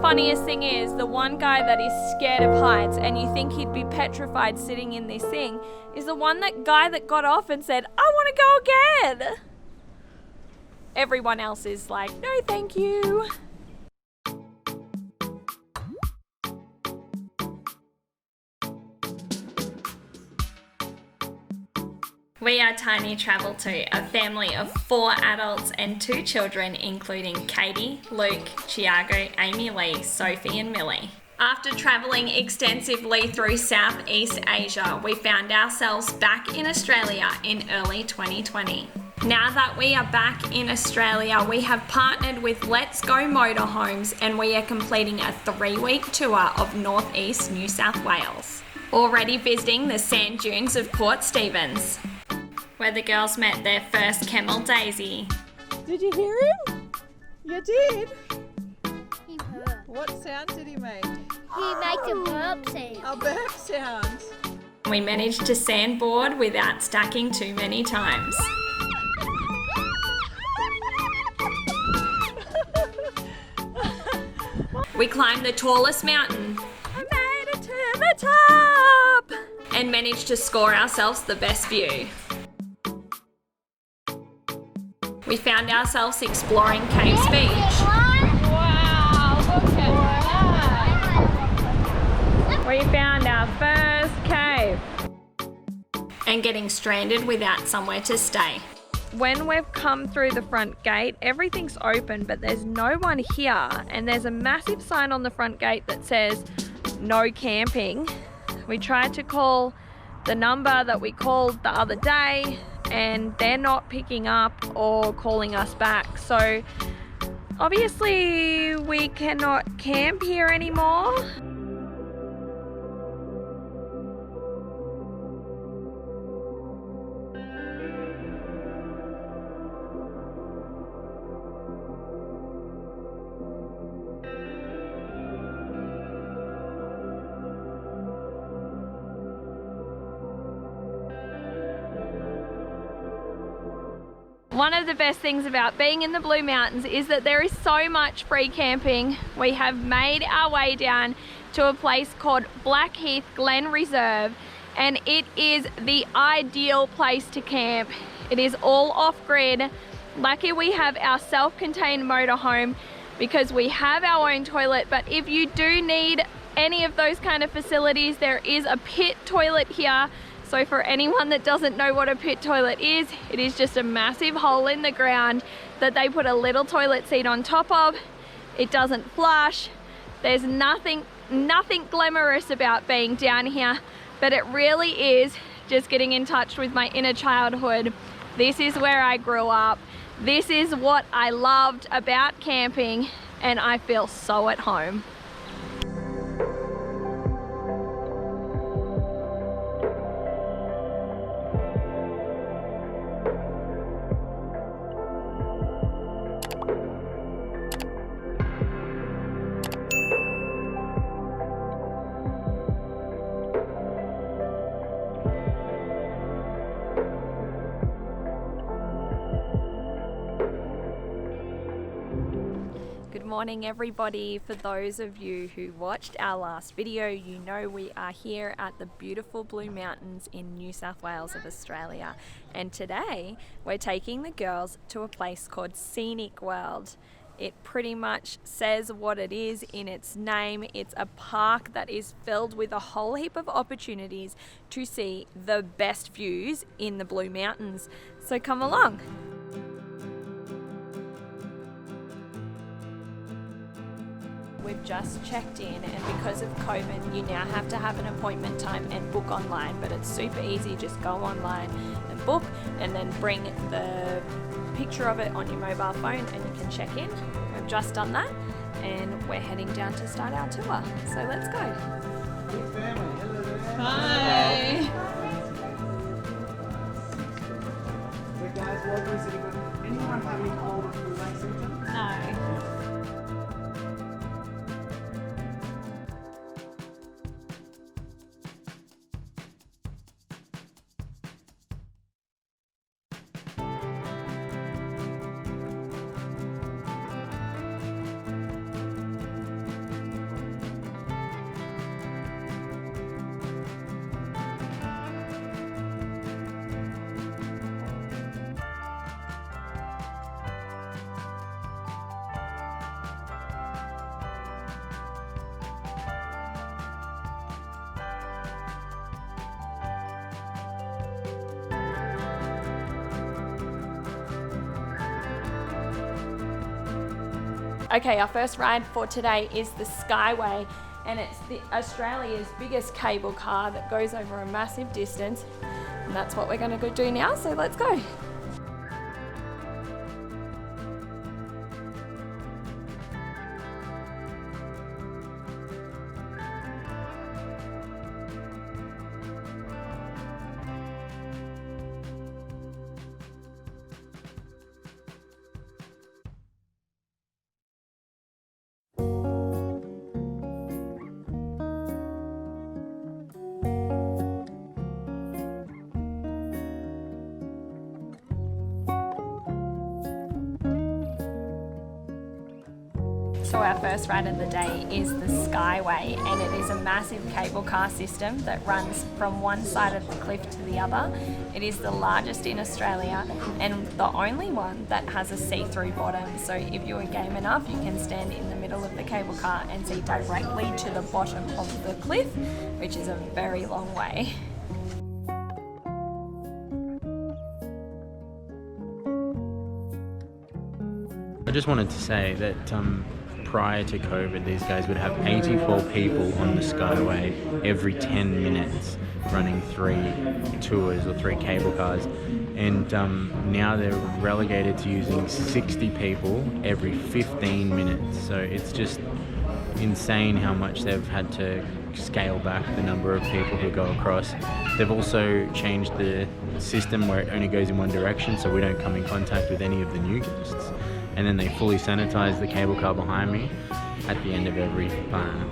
funniest thing is, the one guy that is scared of heights and you think he'd be petrified sitting in this thing is the guy that got off and said, I want to go again. Everyone else is like, no thank you. We are Tiny Travel 2, a family of 4 adults and 2 children, including Katie, Luke, Chiago, Amy Lee, Sophie and Millie. After travelling extensively through Southeast Asia, we found ourselves back in Australia in early 2020. Now that we are back in Australia, we have partnered with Let's Go Motorhomes and we are completing a 3-week tour of northeast New South Wales. Already visiting the sand dunes of Port Stephens, where the girls met their first camel Daisy. Did you hear him? You did? He burped. What sound did he make? He makes a burp sound. A burp sound. We managed to sandboard without stacking too many times. We climbed the tallest mountain. I made it to the top! And managed to score ourselves the best view. We found ourselves exploring Caves Beach. Wow, look at that. We found our first cave. And getting stranded without somewhere to stay. When we've come through the front gate, everything's open, but there's no one here. And there's a massive sign on the front gate that says, no camping. We tried to call the number that we called the other day, and they're not picking up or calling us back. So obviously we cannot camp here anymore. One of the best things about being in the Blue Mountains is that there is so much free camping. We have made our way down to a place called Blackheath Glen Reserve, and it is the ideal place to camp. It is all off-grid. Lucky we have our self-contained motorhome because we have our own toilet, but if you do need any of those kind of facilities, there is a pit toilet here. So for anyone that doesn't know what a pit toilet is, it is just a massive hole in the ground that they put a little toilet seat on top of. It doesn't flush. There's nothing glamorous about being down here, but it really is just getting in touch with my inner childhood. This is where I grew up. This is what I loved about camping, and I feel so at home. Good morning everybody. For those of you who watched our last video, you know we are here at the beautiful Blue Mountains in New South Wales of Australia, and today we're taking the girls to a place called Scenic World. It pretty much says what it is in its name. It's a park that is filled with a whole heap of opportunities to see the best views in the Blue Mountains. So come along. We've just checked in, and because of COVID, you now have to have an appointment time and book online, but it's super easy. Just go online and book, and then bring the picture of it on your mobile phone and you can check in. We've just done that, and we're heading down to start our tour. So let's go. Hi. Guys, welcome to Scenic World. Anyone have any cold or flu-like symptoms? No. Okay, our first ride for today is the Skyway, and it's Australia's biggest cable car that goes over a massive distance, and that's what we're going to go do now, so let's go. So our first ride of the day is the Skyway, and it is a massive cable car system that runs from one side of the cliff to the other. It is the largest in Australia and the only one that has a see-through bottom. So if you're game enough, you can stand in the middle of the cable car and see directly to the bottom of the cliff, which is a very long way. I just wanted to say that prior to COVID, these guys would have 84 people on the Skyway every 10 minutes running 3 tours or 3 cable cars, and now they're relegated to using 60 people every 15 minutes. So it's just insane how much they've had to scale back the number of people who go across. They've also changed the system where it only goes in one direction, so we don't come in contact with any of the new guests. And then they fully sanitize the cable car behind me at the end of every plan.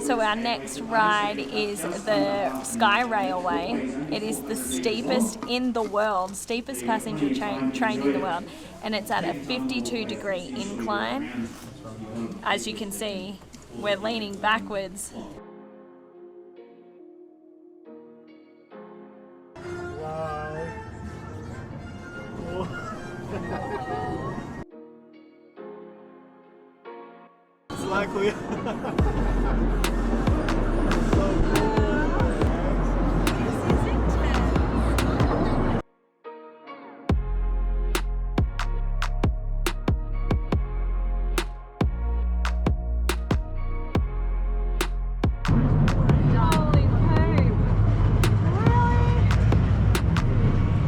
So our next ride is the Sky Railway. It is the steepest in the world, steepest passenger train in the world, and it's at a 52-degree incline. As you can see, we're leaning backwards. It's like we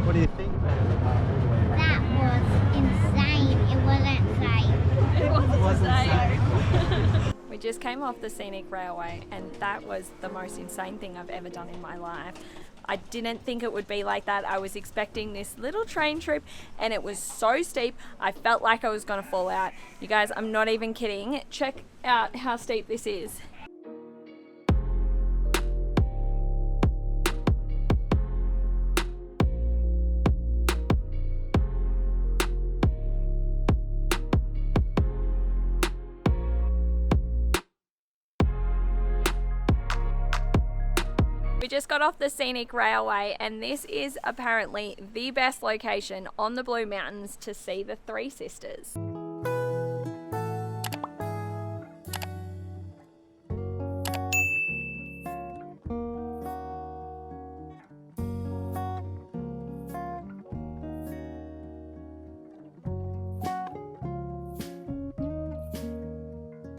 What do you think? That was insane. It wasn't safe. It wasn't safe. We just came off the Scenic Railway, and that was the most insane thing I've ever done in my life. I didn't think it would be like that. I was expecting this little train trip, and it was so steep, I felt like I was gonna fall out. You guys, I'm not even kidding. Check out how steep this is. We just got off the Scenic Railway, and this is apparently the best location on the Blue Mountains to see the Three Sisters.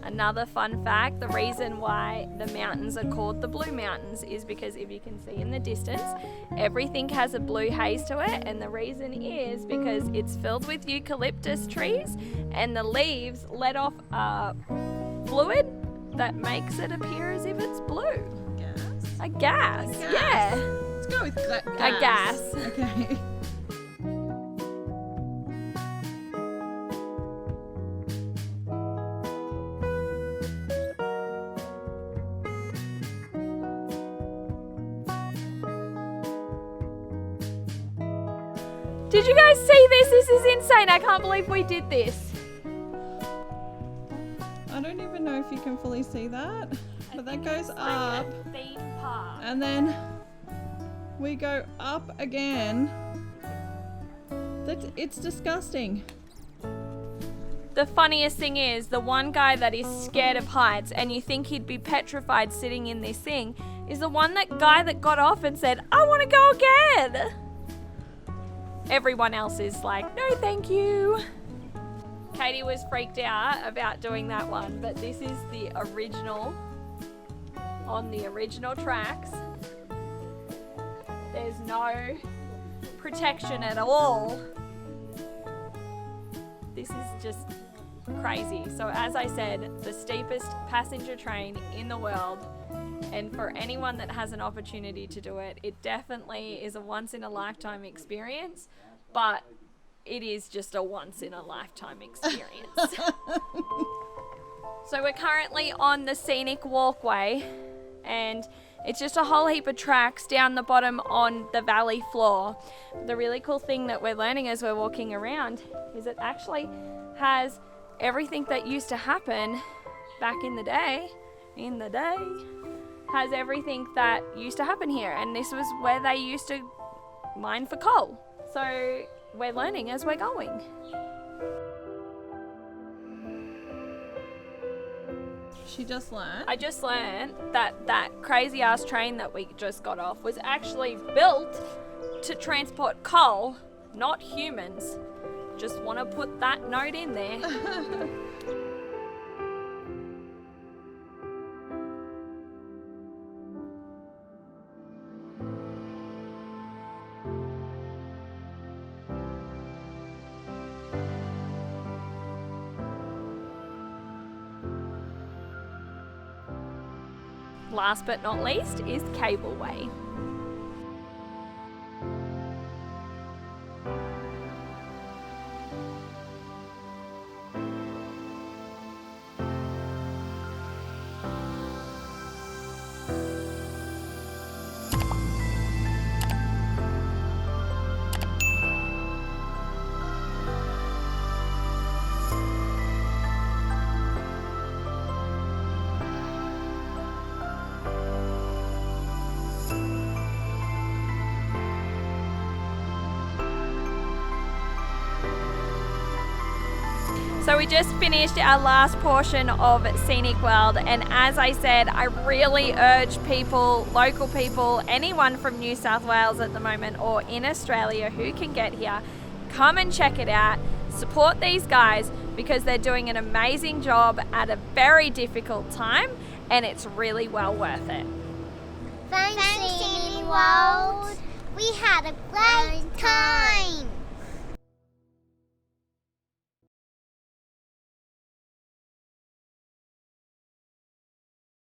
Another fun fact, the reason why the mountains are called the Blue Mountains is because if you can see in the distance, everything has a blue haze to it, and the reason is because it's filled with eucalyptus trees and the leaves let off a fluid that makes it appear as if it's blue. Gas? A gas, Gas. yeah. Let's go with gas. A gas. Okay. Did you guys see this? This is insane. I can't believe we did this. I don't even know if you can fully see that, but that goes up, Theme park. and then we go up again. It's disgusting. The funniest thing is, the one guy that is scared of heights and you think he'd be petrified sitting in this thing is the guy that got off and said, I want to go again. everyone else is like, no thank you. Katie was freaked out about doing that one, but this is the original, on the original tracks. There's no protection at all. This is just crazy. So as I said, the steepest passenger train in the world, and for anyone that has an opportunity to do it, it definitely is a once in a lifetime experience, but it is just a once in a lifetime experience. So we're currently on the Scenic Walkway, and it's just a whole heap of tracks down the bottom on the valley floor. The really cool thing that we're learning as we're walking around is it actually has everything that used to happen back in the day, has everything that used to happen here. And this was where they used to mine for coal. So we're learning as we're going. She just learned. I just learned that that crazy ass train that we just got off was actually built to transport coal, not humans. Just want to put that note in there. Last but not least is Cableway. So we just finished our last portion of Scenic World, and as I said, I really urge people, local people, anyone from New South Wales at the moment or in Australia who can get here, come and check it out. Support these guys because they're doing an amazing job at a very difficult time, and it's really well worth it. Thanks, Scenic World. We had a great time.